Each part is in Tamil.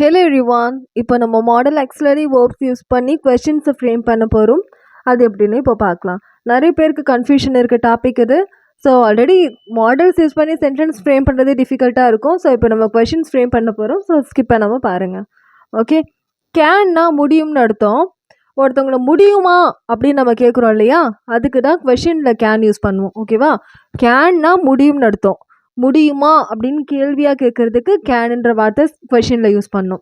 Hello everyone. இப்போ நம்ம மாடல் ஆக்சிலரி வேர்ப்ஸ் யூஸ் பண்ணி கொஸ்டின்ஸை ஃப்ரேம் பண்ண போகிறோம். அது எப்படின்னு இப்போ பார்க்கலாம். நிறைய பேருக்கு கன்ஃபியூஷன் இருக்க டாபிக் இது. ஸோ ஆல்ரெடி மாடல்ஸ் யூஸ் பண்ணி சென்டென்ஸ் ஃப்ரேம் பண்ணுறதே டிஃபிகல்ட்டாக இருக்கும். ஸோ இப்போ நம்ம கொஸ்டின்ஸ் ஃப்ரேம் பண்ண போகிறோம். ஸோ ஸ்கிப் பண்ணாமல் பாருங்கள். ஓகே, கேன்னா முடியும்னு அர்த்தம். ஒருத்தவங்களை முடியுமா அப்படின்னு நம்ம கேட்குறோம் இல்லையா, அதுக்கு தான் கொஷினில் கேன் யூஸ் பண்ணுவோம். ஓகேவா, கேன்னா முடியும்னு அர்த்தம். முடியுமா அப்படின்னு கேள்வியாக கேட்குறதுக்கு கேன்ன்ற வார்த்தை கொஷினில் யூஸ் பண்ணோம்.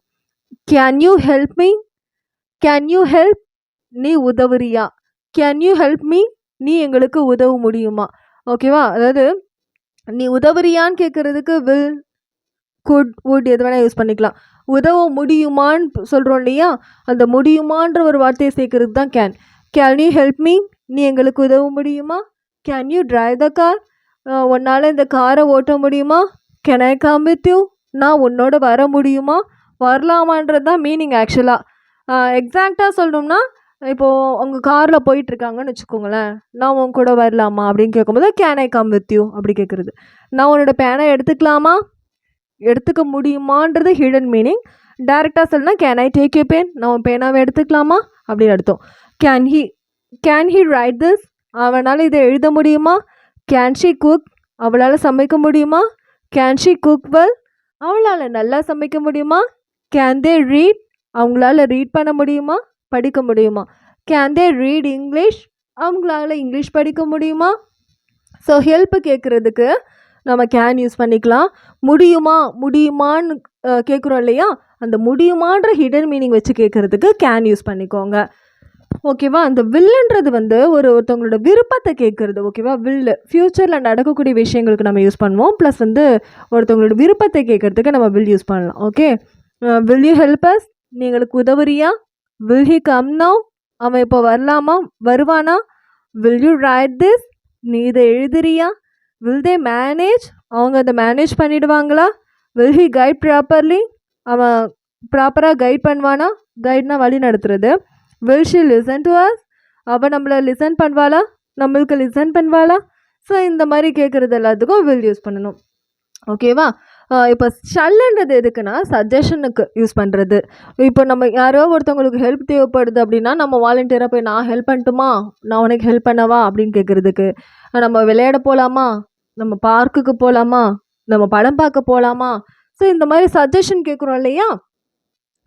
Can you help me, can you help, நீ உதவுறியா, கேன் யூ ஹெல்ப் மீ, நீ எங்களுக்கு உதவ முடியுமா. ஓகேவா, அதாவது நீ உதவுறியான்னு கேட்குறதுக்கு வில், குட், வுட் எது வேணால் யூஸ் பண்ணிக்கலாம். உதவ முடியுமான்னு சொல்கிறோம் இல்லையா, அந்த முடியுமான்ற ஒரு வார்த்தையை சேர்க்கறது தான் can. Can you help me, நீ எங்களுக்கு உதவ முடியுமா. Can you drive the car, உன்னால் இந்த காரை ஓட்ட முடியுமா. Can I come with you, நான் உன்னோட வர முடியுமா. வரலாமான்றது தான் மீனிங் ஆக்சுவலாக. எக்ஸாக்டாக சொல்லணும்னா, இப்போது உங்கள் காரில் போயிட்டுருக்காங்கன்னு வச்சுக்கோங்களேன், நான் உன் கூட வரலாமா அப்படின்னு கேட்கும்போது can I come with you அப்படி கேட்குறது. நான் உன்னோட பேனை எடுத்துக்கலாமா, எடுத்துக்க முடியுமான்றது ஹிடன் மீனிங். டைரெக்டாக சொல்லணும்னா can I take you pen, நான் உன் பேனாவை எடுத்துக்கலாமா அப்படின்னு அர்த்தம். கேன் ஹி ரைட் திஸ், அவனால் இதை எழுத முடியுமா. கேன் ஷி குக், அவளால் சமைக்க முடியுமா. கேன் ஷி குக் வெல், அவளால் நல்லா சமைக்க முடியுமா. கேன் தே ரீட், அவங்களால ரீட் பண்ண முடியுமா, படிக்க முடியுமா. கேன் தே ரீட் இங்கிலீஷ், அவங்களால இங்கிலீஷ் படிக்க முடியுமா. ஸோ ஹெல்ப்பு கேட்குறதுக்கு நம்ம கேன் யூஸ் பண்ணிக்கலாம். முடியுமான்னு கேட்குறோம் இல்லையா, அந்த முடியுமான்ற ஹிடன் மீனிங் வச்சு கேட்குறதுக்கு கேன் யூஸ் பண்ணிக்கோங்க. ஓகேவா, அந்த வில்லுன்றது வந்து ஒருத்தவங்களோட விருப்பத்தை கேட்குறது. ஓகேவா, வில்லு ஃப்யூச்சரில் நடக்கக்கூடிய விஷயங்களுக்கு நம்ம யூஸ் பண்ணுவோம். ப்ளஸ் வந்து ஒருத்தவங்களோட விருப்பத்தை கேட்குறதுக்கு நம்ம வில் யூஸ் பண்ணலாம். Okay, will you help us, நீ எங்களுக்கு உதவுறியா. வில் ஹி கம் நவ், அவன் இப்போ வரலாமா, வருவானா. வில் யூ ரைட் திஸ், நீ இதை எழுதுறியா. வில் தே மேனேஜ், அவங்க அதை மேனேஜ் பண்ணிடுவாங்களா. வில் ஹி கைட் ப்ராப்பர்லி, அவன் ப்ராப்பராக கைட் பண்ணுவானா. கைட்னா வழி நடத்துறது. Will she listen to us, அவள் நம்மளை லிசன் பண்ணுவாளா, நம்மளுக்கு லிசன் பண்ணுவாளா. ஸோ இந்த மாதிரி கேட்குறது எல்லாத்துக்கும் வில் யூஸ் பண்ணணும். ஓகேவா, இப்போ ஷல்லுன்றது எதுக்குன்னா சஜஷனுக்கு யூஸ் பண்ணுறது. இப்போ நம்ம யாரோ ஒருத்தவங்களுக்கு ஹெல்ப் தேவைப்படுது அப்படின்னா நம்ம வாலண்டியராக போய் நான் ஹெல்ப் பண்ணட்டுமா, நான் உனக்கு ஹெல்ப் பண்ணவா அப்படின்னு கேட்குறதுக்கு. நம்ம விளையாட போகலாமா, நம்ம பார்க்குக்கு போகலாமா, நம்ம படம் பார்க்க போகலாமா. ஸோ இந்த மாதிரி சஜஷன் கேட்குறோம் இல்லையா,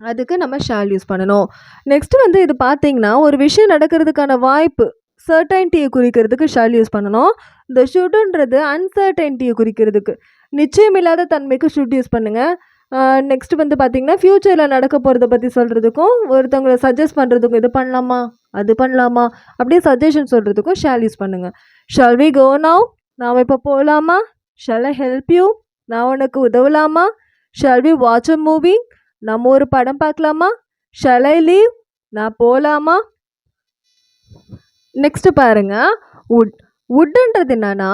அதுக்கு நம்ம ஷால் யூஸ் பண்ணணும். நெக்ஸ்ட் வந்து இது பார்த்தீங்கன்னா ஒரு விஷயம் நடக்கிறதுக்கான வாய்ப்பு, சர்டைன்ட்டியை குறிக்கிறதுக்கு ஷால் யூஸ் பண்ணணும். இந்த ஷுட்டுன்றது அன்சர்டைன்ட்டியை குறிக்கிறதுக்கு, நிச்சயம் இல்லாத தன்மைக்கு ஷுட் யூஸ் பண்ணுங்கள். நெக்ஸ்ட் வந்து பார்த்திங்கன்னா ஃப்யூச்சரில் நடக்க போகிறத பற்றி சொல்கிறதுக்கும் ஒருத்தவங்களை சஜஸ்ட் பண்ணுறதுக்கும், இது பண்ணலாமா அது பண்ணலாமா அப்படியே சஜஷன் சொல்கிறதுக்கும் ஷால் யூஸ் பண்ணுங்கள். ஷால் வி கோ நவ், நாம் இப்போ போகலாமா. ஷால் ஐ ஹெல்ப் யூ, நான் உனக்கு உதவலாமா. Shall we watch a movie, நம்ம ஒரு படம் பார்க்கலாமா. ஷால் ஐ லீவ், நான் போகலாமா. நெக்ஸ்ட்டு பாருங்கள், வுட்டுன்றது என்னன்னா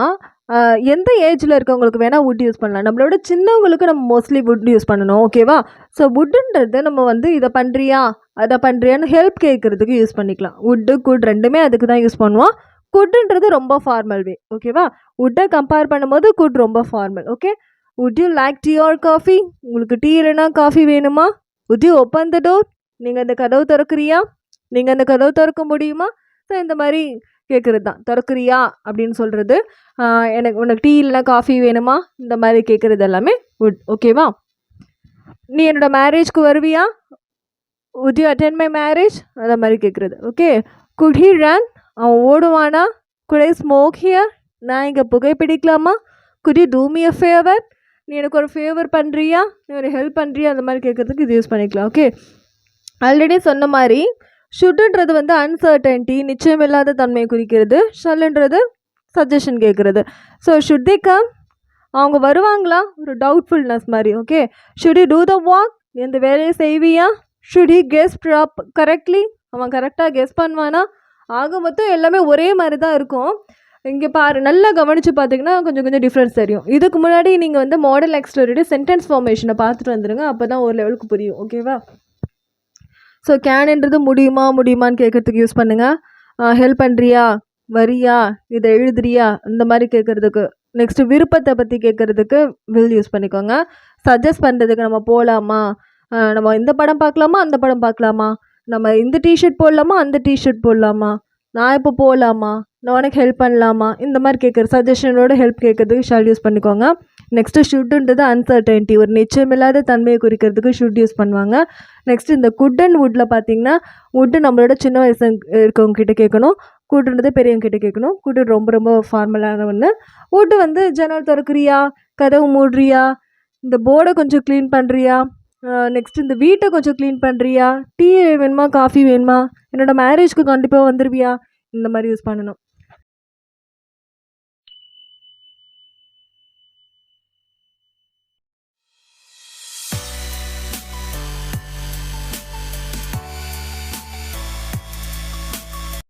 எந்த ஏஜில் இருக்கவங்களுக்கு வேணால் வுட் யூஸ் பண்ணலாம். நம்மளோட சின்னவங்களுக்கு நம்ம மோஸ்ட்லி வுட் யூஸ் பண்ணணும். ஓகேவா, ஸோ வுட்டுன்றது நம்ம வந்து இதை பண்ணுறியா அதை பண்ணுறியான்னு ஹெல்ப் கேட்குறதுக்கு யூஸ் பண்ணிக்கலாம். வுட்டு குட் ரெண்டுமே அதுக்கு தான் யூஸ் பண்ணுவோம். குட்ன்றது ரொம்ப ஃபார்மல் வே. ஓகேவா, வுட்டை கம்பேர் பண்ணும்போது குட் ரொம்ப formal. Okay, would you like tea R coffee, உங்களுக்கு டீ இல்லைனா காஃபி வேணுமா. Would you open the door, நீங்கள் அந்த கதவு திறக்கிறியா, நீங்கள் அந்த கதவு திறக்க முடியுமா. ஸோ இந்த மாதிரி கேட்குறது தான் திறக்கிறியா அப்படின்னு சொல்கிறது. உனக்கு டீ இல்லைனா காஃபி வேணுமா, இந்த மாதிரி கேட்குறது எல்லாமே வுட். ஓகேவா, நீ என்னோடய மேரேஜ்க்கு வருவியா. Would you attend my marriage, அந்த மாதிரி கேட்குறது. ஓகே, குட் ஹி ரன், அவன் ஓடுவானா. குட் ஐ ஸ்மோக் ஹியர், நான் இங்கே புகைப்பிடிக்கலாமா. Could you do me a favour, நீ எனக்கு ஒரு ஃபேவர் பண்ணுறியா, நீ ஒரு ஹெல்ப் பண்ணுறியா, அந்த மாதிரி கேட்குறதுக்கு இது யூஸ் பண்ணிக்கலாம். ஓகே, ஆல்ரெடி சொன்ன மாதிரி ஷுட்டுன்றது வந்து அன்சர்டன்ட்டி, நிச்சயம் இல்லாத தன்மையை குறிக்கிறது. ஷல்லுன்றது சஜஷன் கேட்குறது. ஸோ ஷுட் தே கம், அவங்க வருவாங்களா, ஒரு டவுட்ஃபுல்னஸ் மாதிரி. Okay, should you do the walk, நீ அந்த வேலையை செய்வியா. ஷுட் ஹி கெஸ் கரெக்ட்லி, அவன் கரெக்டாக கெஸ் பண்ணுவானா. ஆக மொத்தம் எல்லாமே ஒரே மாதிரி தான் இருக்கும். இங்கே நல்லா கவனித்து பார்த்தீங்கன்னா கொஞ்சம் டிஃப்ரென்ஸ் தெரியும். இதுக்கு முன்னாடி நீங்கள் வந்து மாடல் ஆக்சிலரியோட சென்டென்ஸ் ஃபார்மேஷனை பார்த்துட்டு வந்துடுங்க, அப்போ தான் ஒரு லெவலுக்கு புரியும். ஓகேவா, ஸோ கேன்ன்றது முடியுமான்னு கேட்குறதுக்கு யூஸ் பண்ணுங்கள். ஹெல்ப் பண்ணுறியா, வரியா, இதை எழுதுறியா, இந்த மாதிரி கேட்குறதுக்கு. நெக்ஸ்ட்டு விருப்பத்தை பற்றி கேட்குறதுக்கு வில் யூஸ் பண்ணிக்கோங்க. சஜஸ்ட் பண்ணுறதுக்கு நம்ம போகலாமா, நம்ம இந்த படம் பார்க்கலாமா அந்த படம் பார்க்கலாமா, நம்ம இந்த டிஷர்ட் போடலாமா அந்த டிஷர்ட் போடலாமா, நான் இப்போ போகலாமா, நான் உனக்கு ஹெல்ப் பண்ணலாமா, இந்த மாதிரி கேட்குற சஜஷனோட ஹெல்ப் கேட்கறதுக்கு ஷால் யூஸ் பண்ணிக்கோங்க. நெக்ஸ்ட்டு ஷுட்டுன்றது அன்சர்டைனிட்டி, ஒரு நிச்சயமில்லாத தன்மையை குறிக்கிறதுக்கு ஷுட் யூஸ் பண்ணுவாங்க. நெக்ஸ்ட் இந்த குட் அண்ட் வுட்டில் பார்த்தீங்கன்னா, வுட்டு நம்மளோட சின்ன வயசு இருக்கவங்க கிட்ட கேட்கணும், கூட்டுன்றது பெரியவங்க கிட்ட கேட்கணும். கூட்டு ரொம்ப ரொம்ப ஃபார்மலான ஒன்று. வுட்டு வந்து ஜன்னல் திறக்கிறியா, கதவு மூடுறியா, இந்த போர்டை கொஞ்சம் க்ளீன் பண்ணுறியா, நெக்ஸ்ட் இந்த வீட்டை கொஞ்சம் க்ளீன் பண்ணுறியா, டீ வேணுமா காஃபி வேணுமா, என்னோட மேரேஜ்க்கு கண்டிப்பாக வந்துடுவியா, இந்த மாதிரி யூஸ் பண்ணணும்.